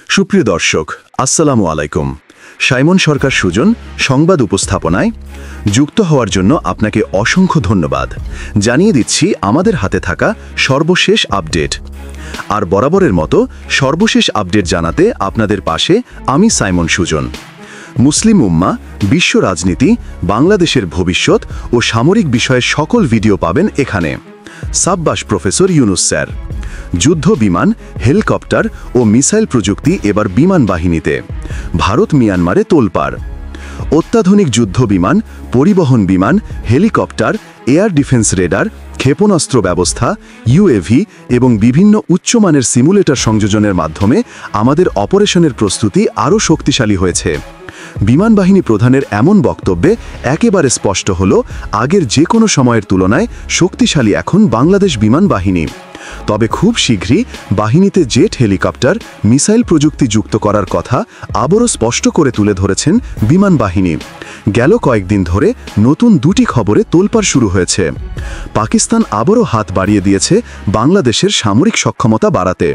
সুপ্রিয় দর্শক, আসসালামু আলাইকুম। সাইমন সরকার সুজন সংবাদ উপস্থাপনায় যুক্ত হওয়ার জন্য আপনাকে অসংখ্য ধন্যবাদ জানিয়ে দিচ্ছি আমাদের হাতে থাকা সর্বশেষ আপডেট। আর বরাবরের মতো সর্বশেষ আপডেট জানাতে আপনাদের পাশে আমি সাইমন সুজন। মুসলিম উম্মাহ, বিশ্ব রাজনীতি, বাংলাদেশের ভবিষ্যৎ ও সামরিক বিষয়ে সকল ভিডিও পাবেন এখানে। সাব্বাস প্রফেসর ইউনুস স্যার। যুদ্ধ বিমান, হেলিকপ্টার ও মিসাইল প্রযুক্তি এবার বিমান বাহিনীতে। ভারত মিয়ানমারে তোলপাড়। অত্যাধুনিক যুদ্ধ বিমান, পরিবহন বিমান, হেলিকপ্টার, এয়ার ডিফেন্স রেডার, ক্ষেপণাস্ত্র ব্যবস্থা, ইউএভি এবং বিভিন্ন উচ্চমানের সিমুলেটর সংযোজনের মাধ্যমে আমাদের অপারেশনের প্রস্তুতি আরও শক্তিশালী হয়েছে। বিমান বাহিনী প্রধানের এমন বক্তব্যে একেবারে স্পষ্ট হল, আগের যে কোনো সময়ের তুলনায় শক্তিশালী এখন বাংলাদেশ বিমান বাহিনী। তবে খুব শীঘ্রই বাহিনীতে জেট, হেলিকপ্টার, মিসাইল প্রযুক্তি যুক্ত করার কথা আবারও স্পষ্ট করে তুলে ধরেছেন বিমান বাহিনী। গেল কয়েকদিন ধরে নতুন দুটি খবরে তোলপাড় শুরু হয়েছে। পাকিস্তান আবারও হাত বাড়িয়ে দিয়েছে বাংলাদেশের সামরিক সক্ষমতা বাড়াতে।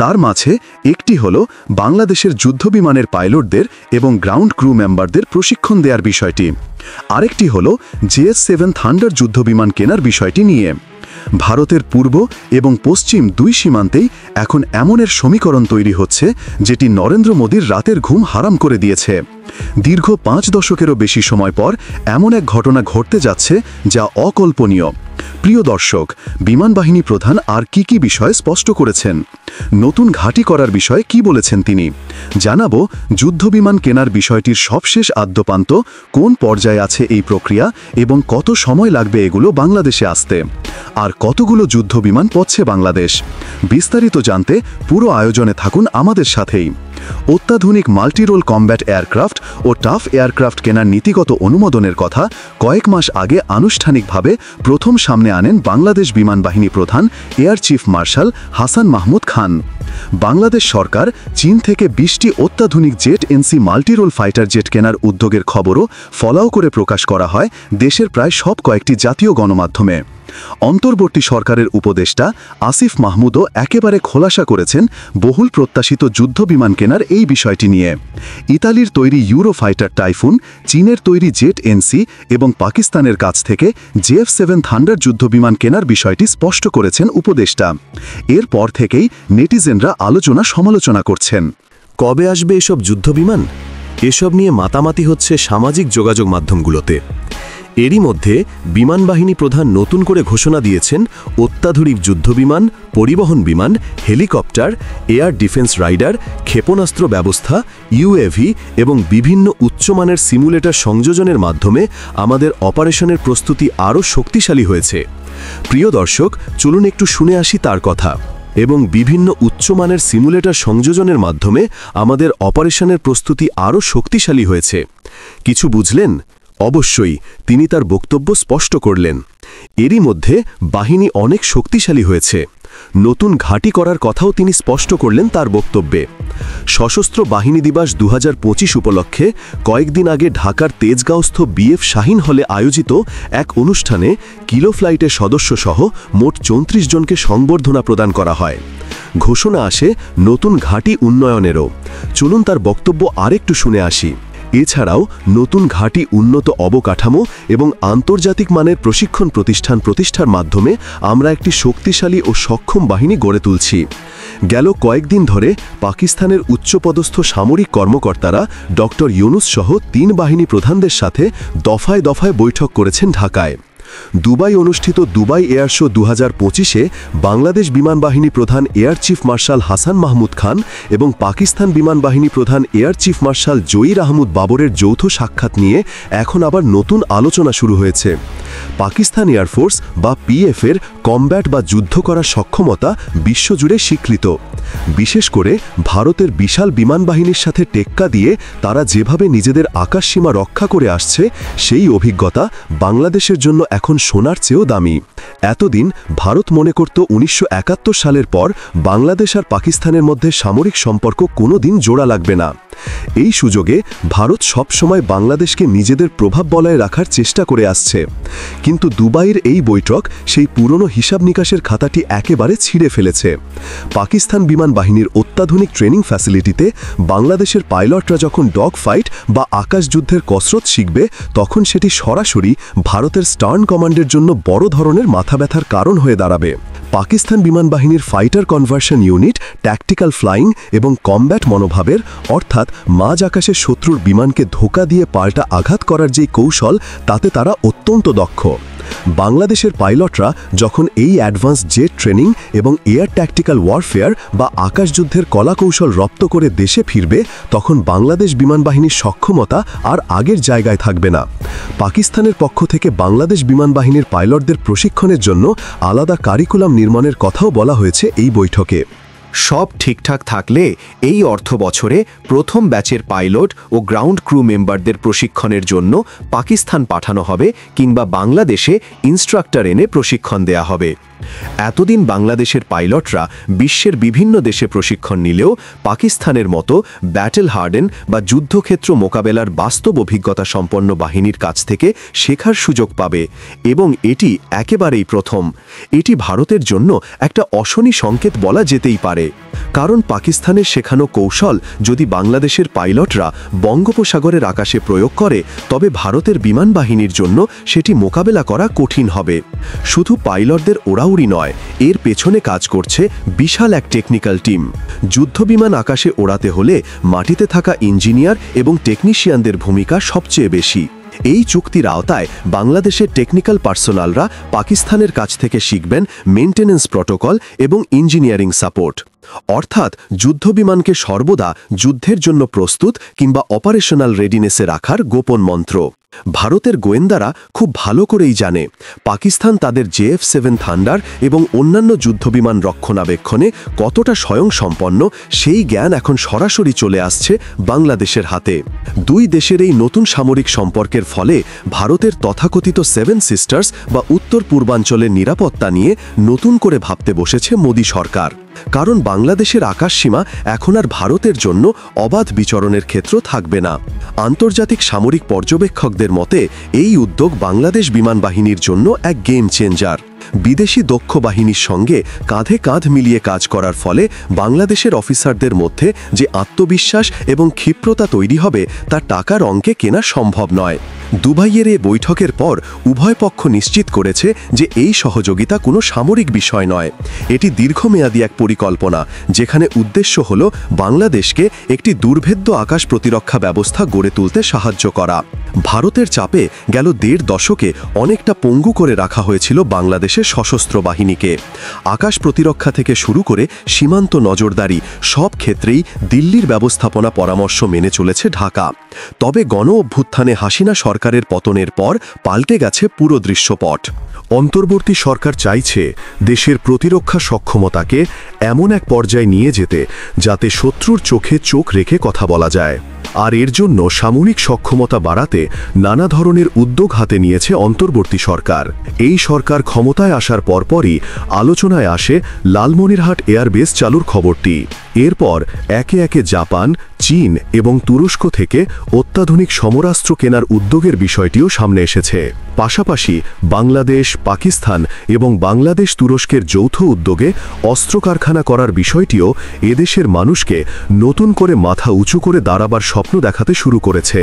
তার মাঝে একটি হল বাংলাদেশের যুদ্ধবিমানের পাইলটদের এবং গ্রাউন্ড ক্রু মেম্বারদের প্রশিক্ষণ দেওয়ার বিষয়টি। আরেকটি হল JS-7 থান্ডার যুদ্ধবিমান কেনার বিষয়টি নিয়ে। ভারতের পূর্ব এবং পশ্চিম দুই সীমান্তেই এখন এমনের সমীকরণ তৈরি হচ্ছে, যেটি নরেন্দ্র মোদীর রাতের ঘুম হারাম করে দিয়েছে। দীর্ঘ 5 দশকেরও বেশি সময় পর এমন এক ঘটনা ঘটতে যাচ্ছে যা অকল্পনীয়। প্রিয় দর্শক, বিমান বাহিনী প্রধান আর কি বিষয় স্পষ্ট করেছেন? নতুন ঘাঁটি করার বিষয়ে কি বলেছেন তিনি? জানাবো যুদ্ধবিমান কেনার বিষয়টির সবশেষ আদ্যপান্ত, কোন পর্যায়ে আছে এই প্রক্রিয়া এবং কত সময় লাগবে এগুলো বাংলাদেশে আসতে, আর কতগুলো যুদ্ধবিমান পাচ্ছে বাংলাদেশ। বিস্তারিত জানতে পুরো আয়োজনে থাকুন আমাদের সাথেই। অত্যাধুনিক মাল্টিরোল কমব্যাট এয়ারক্রাফট ও টাফ এয়ারক্রাফট কেনার নীতিগত অনুমোদনের কথা কয়েক মাস আগে আনুষ্ঠানিকভাবে প্রথম সামনে আনেন বাংলাদেশ বিমান বাহিনী প্রধান air chief marshal Hasan Mahmud Khan. Bangladesh সরকার চীন থেকে 20টি অত্যাধুনিক জেট এনসি মাল্টিরোল ফাইটার জেট কেনার উদ্যোগের খবরও ফলাও করে প্রকাশ করা হয় দেশের প্রায় সব কয়েকটি জাতীয় গণমাধ্যমে। অন্তর্বর্তী সরকারের উপদেষ্টা আসিফ মাহমুদও একেবারে খোলাসা করেছেন বহুল প্রত্যাশিত যুদ্ধ বিমান কেনার এই বিষয়টি নিয়ে। ইতালির তৈরি ইউরো ফাইটার টাইফুন, চীনের তৈরি জেট এনসি এবং পাকিস্তানের কাছ থেকে JF-7 থান্ডার যুদ্ধবিমান কেনার বিষয়টি স্পষ্ট করেছেন উপদেষ্টা। এরপর থেকেই নেটিজেনরা আলোচনা সমালোচনা করছেন। কবে আসবে এসব যুদ্ধবিমান? এসব নিয়ে মাতামাতি হচ্ছে সামাজিক যোগাযোগ মাধ্যমগুলোতে। এরই মধ্যে বিমান বাহিনী প্রধান নতুন করে ঘোষণা দিয়েছেন অত্যাধুনিক যুদ্ধবিমান, পরিবহন বিমান, হেলিকপ্টার, এয়ার ডিফেন্স রাইডার, ক্ষেপণাস্ত্র ব্যবস্থা, ইউএভি এবং বিভিন্ন উচ্চমানের সিমুলেটর সংযোজনের মাধ্যমে আমাদের অপারেশনের প্রস্তুতি আরও শক্তিশালী হয়েছে। প্রিয় দর্শক, চলুন একটু শুনে আসি তার কথা। এবং বিভিন্ন উচ্চমানের সিমুলেটর সংযোজনের মাধ্যমে আমাদের অপারেশনের প্রস্তুতি আরও শক্তিশালী হয়েছে। কিছু বুঝলেন? অবশ্যই তিনি তার বক্তব্য স্পষ্ট করলেন। এরই মধ্যে বাহিনী অনেক শক্তিশালী হয়েছে। নতুন ঘাঁটি করার কথাও তিনি স্পষ্ট করলেন তার বক্তব্যে। সশস্ত্র বাহিনী দিবস 2025 উপলক্ষে কয়েকদিন আগে ঢাকার তেজগাঁওস্থ BF শাহীন হলে আয়োজিত এক অনুষ্ঠানে কিলো ফ্লাইটের সদস্যসহ মোট 34 জনকে সংবর্ধনা প্রদান করা হয়। ঘোষণা আসে নতুন ঘাঁটি উন্নয়নেরও। চলুন তার বক্তব্য আরেকটু শুনে আসি। এছাড়াও নতুন ঘাঁটি, উন্নত অবকাঠামো এবং আন্তর্জাতিক মানের প্রশিক্ষণ প্রতিষ্ঠার মাধ্যমে আমরা একটি শক্তিশালী ও সক্ষম বাহিনী গড়ে তুলছি। গেল কয়েকদিন ধরে পাকিস্তানের উচ্চপদস্থ সামরিক কর্মকর্তারা ডক্টর ইউনুস সহ 3 বাহিনী প্রধানদের সাথে দফায় দফায় বৈঠক করেছেন ঢাকায়। দুবাই অনুষ্ঠিত দুবাই এয়ার শো 2025-এ বাংলাদেশ বিমান বাহিনী প্রধান air chief marshal Hasan Mahmud Khan এবং পাকিস্তান বিমান বাহিনী প্রধান air chief marshal Zahir Ahmed বাবরের যৌথ সাক্ষাৎ নিয়ে এখন আবার নতুন আলোচনা শুরু হয়েছে। পাকিস্তান এয়ারফোর্স বা PF-এর কমব্যাট বা যুদ্ধ করার সক্ষমতা বিশ্বজুড়ে স্বীকৃত। বিশেষ করে ভারতের বিশাল বিমান বাহিনীর সাথে টেক্কা দিয়ে তারা যেভাবে নিজেদের আকাশসীমা রক্ষা করে আসছে, সেই অভিজ্ঞতা বাংলাদেশের জন্য এখন সোনার চেয়েও দামি। এতদিন ভারত মনে করত 1971 সালের পর বাংলাদেশ আর পাকিস্তানের মধ্যে সামরিক সম্পর্ক কোনোদিন জোড়া লাগবে না। এই সুযোগে ভারত সব সময় বাংলাদেশকে নিজেদের প্রভাব বলয়ে রাখার চেষ্টা করে আসছে। কিন্তু দুবাইয়ের এই বৈঠক সেই পুরনো হিসাব নিকাশের খাতাটি একেবারে ছিঁড়ে ফেলেছে। পাকিস্তান বিমান বাহিনীর অত্যাধুনিক ট্রেনিং ফ্যাসিলিটিতে বাংলাদেশের পাইলটরা যখন ডগ ফাইট বা আকাশযুদ্ধের কসরত শিখবে, তখন সেটি সরাসরি ভারতের স্টার্ন কমান্ডের জন্য বড় ধরনের মাথা ব্যথার কারণ হয়ে দাঁড়াবে। পাকিস্তান বিমান বাহিনীর fighter conversion unit tactical flying এবং কমব্যাট মনোভাবের, অর্থাৎ মাঝ আকাশে শত্রুর বিমানকে ধোঁকা দিয়ে পাল্টা আঘাত করার যে কৌশল, তাতে তারা অত্যন্ত দক্ষ। বাংলাদেশের পাইলটরা যখন এই অ্যাডভান্স জেট ট্রেনিং এবং এয়ার ট্যাকটিক্যাল ওয়ারফেয়ার বা আকাশযুদ্ধের কলাকৌশল রপ্ত করে দেশে ফিরবে, তখন বাংলাদেশ বিমান বাহিনীর সক্ষমতা আর আগের জায়গায় থাকবে না। পাকিস্তানের পক্ষ থেকে বাংলাদেশ বিমান বাহিনীর পাইলটদের প্রশিক্ষণের জন্য আলাদা কারিকুলাম নির্মাণের কথাও বলা হয়েছে এই বৈঠকে। সব ঠিকঠাক থাকলে এই অর্থ বছরে প্রথম ব্যাচের পাইলট ও গ্রাউন্ড ক্রু মেম্বারদের প্রশিক্ষণের জন্য পাকিস্তান পাঠানো হবে, কিংবা বাংলাদেশে ইনস্ট্রাক্টর এনে প্রশিক্ষণ দেয়া হবে। এতদিন বাংলাদেশের পাইলটরা বিশ্বের বিভিন্ন দেশে প্রশিক্ষণ নিলেও পাকিস্তানের মতো ব্যাটেল হার্ডেন বা যুদ্ধক্ষেত্র মোকাবেলার বাস্তব অভিজ্ঞতা সম্পন্ন বাহিনীর কাছ থেকে শেখার সুযোগ পাবে, এবং এটি একেবারেই প্রথম। এটি ভারতের জন্য একটা অশনি সংকেত বলা যেতেই পারে, কারণ পাকিস্তানের শেখানো কৌশল যদি বাংলাদেশের পাইলটরা বঙ্গোপসাগরের আকাশে প্রয়োগ করে, তবে ভারতের বিমান বাহিনীর জন্য সেটি মোকাবেলা করা কঠিন হবে। শুধু পাইলটদের ওড়াউড়ি নয়, এর পেছনে কাজ করছে বিশাল এক টেকনিক্যাল টিম। যুদ্ধবিমান আকাশে ওড়াতে হলে মাটিতে থাকা ইঞ্জিনিয়ার এবং টেকনিশিয়ানদের ভূমিকা সবচেয়ে বেশি। এই চুক্তির আওতায় বাংলাদেশের টেকনিক্যাল পার্সোনালরা পাকিস্তানের কাছ থেকে শিখবেন মেইনটেনেন্স প্রটোকল এবং ইঞ্জিনিয়ারিং সাপোর্ট, অর্থাৎ যুদ্ধবিমানকে সর্বদা যুদ্ধের জন্য প্রস্তুত কিংবা অপারেশনাল রেডিনেসে রাখার গোপন মন্ত্র। ভারতের গোয়েন্দারা খুব ভালো করেই জানে পাকিস্তান তাদের JF-7 থান্ডার এবং অন্যান্য যুদ্ধবিমান রক্ষণাবেক্ষণে কতটা স্বয়ংসম্পন্ন। সেই জ্ঞান এখন সরাসরি চলে আসছে বাংলাদেশের হাতে। দুই দেশের এই নতুন সামরিক সম্পর্কের ফলে ভারতের তথাকথিত 7 সিস্টার্স বা উত্তর পূর্বাঞ্চলের নিরাপত্তা নিয়ে নতুন করে ভাবতে বসেছে মোদী সরকার। কারণ বাংলাদেশের আকাশসীমা এখন আর ভারতের জন্য অবাধ বিচরণের ক্ষেত্র থাকবে না। আন্তর্জাতিক সামরিক পর্যবেক্ষকদের মতে এই উদ্যোগ বাংলাদেশ বিমান বাহিনীর জন্য এক গেম চেঞ্জার। বিদেশি দক্ষ বাহিনীর সঙ্গে কাঁধে কাঁধ মিলিয়ে কাজ করার ফলে বাংলাদেশের অফিসারদের মধ্যে যে আত্মবিশ্বাস এবং ক্ষিপ্রতা তৈরি হবে, তা টাকার অঙ্কে কেনা সম্ভব নয়। দুবাইয়ের এই বৈঠকের পর উভয় পক্ষ নিশ্চিত করেছে যে এই সহযোগিতা কোনো সামরিক বিষয় নয়, এটি দীর্ঘমেয়াদী এক পরিকল্পনা, যেখানে উদ্দেশ্য হল বাংলাদেশকে একটি দুর্ভেদ্য আকাশ প্রতিরক্ষা ব্যবস্থা গড়ে তুলতে সাহায্য করা। ভারতের চাপে গেল 1.5 দশকে অনেকটা পঙ্গু করে রাখা হয়েছিল বাংলাদেশের সশস্ত্র বাহিনীকে। আকাশ প্রতিরক্ষা থেকে শুরু করে সীমান্ত নজরদারি, সব ক্ষেত্রেই দিল্লির ব্যবস্থাপনা পরামর্শ মেনে চলেছে ঢাকা। তবে গণ অভ্যুত্থানে হাসিনা সরকারের পতনের পর পাল্টে গেছে পুরো দৃশ্যপট। অন্তর্বর্তী সরকার চাইছে দেশের প্রতিরক্ষা সক্ষমতাকে এমন এক পর্যায়ে নিয়ে যেতে যাতে শত্রুর চোখে চোখ রেখে কথা বলা যায়। আর এর জন্য সামরিক সক্ষমতা বাড়াতে নানা ধরনের উদ্যোগ হাতে নিয়েছে অন্তর্বর্তী সরকার। এই সরকার ক্ষমতায় আসার পরপরই আলোচনায় আসে লালমনিরহাট এয়ারবেস চালুর খবরটি। এরপর একে একে জাপান, চীন এবং তুরস্ক থেকে অত্যাধুনিক সমরাস্ত্র কেনার উদ্যোগের বিষয়টিও সামনে এসেছে। পাশাপাশি বাংলাদেশ, পাকিস্তান এবং বাংলাদেশ তুরস্কের যৌথ উদ্যোগে অস্ত্র কারখানা করার বিষয়টিও এদেশের মানুষকে নতুন করে মাথা উঁচু করে দাঁড়াবার স্বপ্ন দেখাতে শুরু করেছে।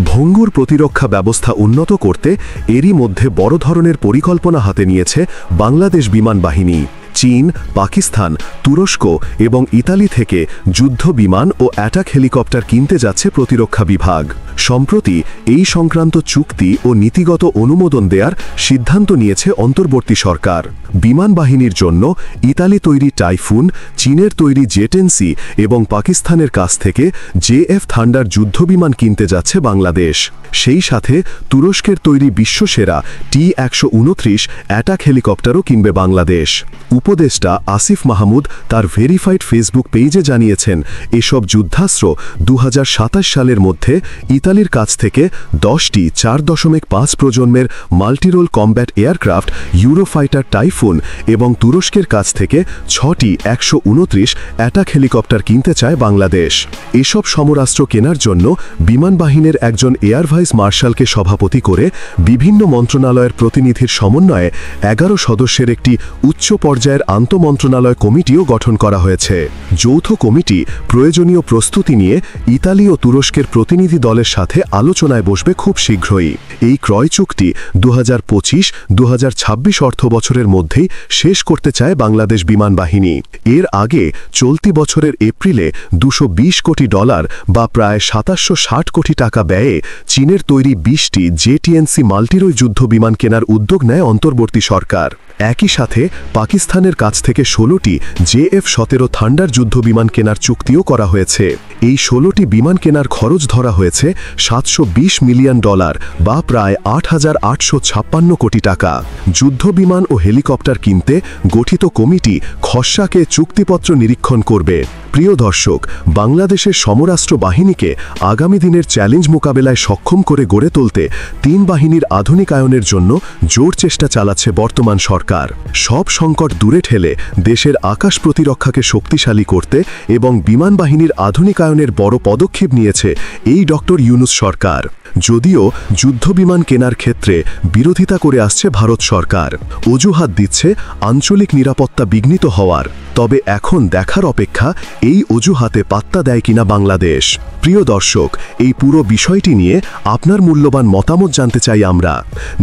ভঙ্গুর প্রতিরক্ষা ব্যবস্থা উন্নত করতে এরই মধ্যে বড় ধরনের পরিকল্পনা হাতে নিয়েছে বাংলাদেশ বিমান বাহিনী। চীন, পাকিস্তান, তুরস্ক এবং ইতালি থেকে যুদ্ধ বিমান ও অ্যাটাক হেলিকপ্টার কিনতে যাচ্ছে প্রতিরক্ষা বিভাগ। সম্প্রতি এই সংক্রান্ত চুক্তি ও নীতিগত অনুমোদন দেওয়ার সিদ্ধান্ত নিয়েছে অন্তর্বর্তী সরকার। বিমান বাহিনীর জন্য ইতালি তৈরি টাইফুন, চীনের তৈরি জেটেন্সি এবং পাকিস্তানের কাছ থেকে JF থান্ডার যুদ্ধবিমান কিনতে যাচ্ছে বাংলাদেশ। সেই সাথে তুরস্কের তৈরি বিশ্বসেরা T-129 অ্যাটাক হেলিকপ্টারও কিনবে বাংলাদেশ। উপদেষ্টা আসিফ মাহমুদ তার ভেরিফাইড ফেসবুক পেজে জানিয়েছেন, এসব যুদ্ধাস্ত্র 2027 সালের মধ্যে ইতালির কাছ থেকে 10টি 4.5 প্রজন্মের multirole combat aircraft Eurofighter typhoon এবং তুরস্কের কাছ থেকে 6টি 129 অ্যাটাক হেলিকপ্টার কিনতে চায় বাংলাদেশ। এসব সমরাস্ত্র কেনার জন্য বিমান বাহিনীর একজন এয়ার ভাইস মার্শালকে সভাপতি করে বিভিন্ন মন্ত্রণালয়ের প্রতিনিধির সমন্বয়ে 11 সদস্যের একটি উচ্চ পর্যায়ের আন্তঃমন্ত্রণালয় কমিটিও গঠন করা হয়েছে। যৌথ কমিটি প্রয়োজনীয় প্রস্তুতি নিয়ে ইতালি ও তুরস্কের প্রতিনিধি দলের সাথে আলোচনায় বসবে খুব শীঘ্রই। এই ক্রয় চুক্তি 2025-2026 অর্থবছরের মধ্যেই শেষ করতে চায় বাংলাদেশ বিমান বাহিনী। এর আগে চলতি বছরের এপ্রিলে $220 কোটি বা প্রায় 2760 কোটি টাকা ব্যয়ে চীনের তৈরি 20টি জেটিএনসি মাল্টিরোল যুদ্ধ বিমান কেনার উদ্যোগ নেয় অন্তর্বর্তী সরকার। একই সাথে পাকিস্তানের কাছ থেকে 16টি JF-17 থান্ডার যুদ্ধ বিমান কেনার চুক্তিও করা হয়েছে। এই 16টি বিমান কেনার খরচ ধরা হয়েছে $720 মিলিয়ন বা প্রায় 8856 কোটি টাকা। যুদ্ধ বিমান ও হেলিকপ্টার কিনতে গঠিত কমিটি খসড়াকে চুক্তিপত্র নিরীক্ষণ করবে। প্রিয় দর্শক, বাংলাদেশের সমরাস্ত্র বাহিনীকে আগামী দিনের চ্যালেঞ্জ মোকাবেলায় সক্ষম করে গড়ে তুলতে 3 বাহিনীর আধুনিকায়নের জন্য জোর চেষ্টা চালাচ্ছে বর্তমান সরকার। সব সংকট দূরে ঠেলে দেশের আকাশ প্রতিরক্ষাকে শক্তিশালী করতে এবং বিমান বাহিনীর আধুনিকায়নের বড় পদক্ষেপ নিয়েছে এই ডক্টর ইউনূস সরকার। যদিও যুদ্ধবিমান কেনার ক্ষেত্রে বিরোধিতা করে আসছে ভারত সরকার, অজুহাত দিচ্ছে আঞ্চলিক নিরাপত্তা বিঘ্নিত হওয়ার, তবে এখন দেখার অপেক্ষা এই অজুহাতে পাত্তা দেয় কিনা বাংলাদেশ। প্রিয় দর্শক, এই পুরো বিষয়টি নিয়ে আপনার মূল্যবান মতামত জানতে চাই আমরা।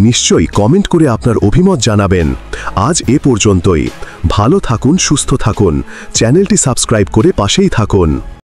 নিশ্চয়ই কমেন্ট করে আপনার অভিমত জানাবেন। আজ এ পর্যন্তই। ভালো থাকুন, সুস্থ থাকুন, চ্যানেলটি সাবস্ক্রাইব করে পাশেই থাকুন।